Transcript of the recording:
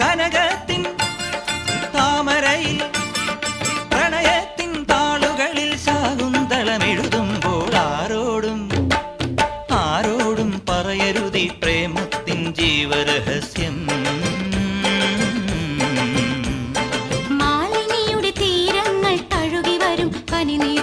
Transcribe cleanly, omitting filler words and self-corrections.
കനകത്തിൻ താമരയിൽ പ്രണയത്തിൻ താളുകളിൽ ശാകുന്തളമെഴുതുമ്പോൾ ആരോടും പറയരുതി പ്രേമത്തിൻ ജീവരഹസ്യം. മാലിനിയുടെ തീരങ്ങൾ തഴുകി വരും പനിനീർ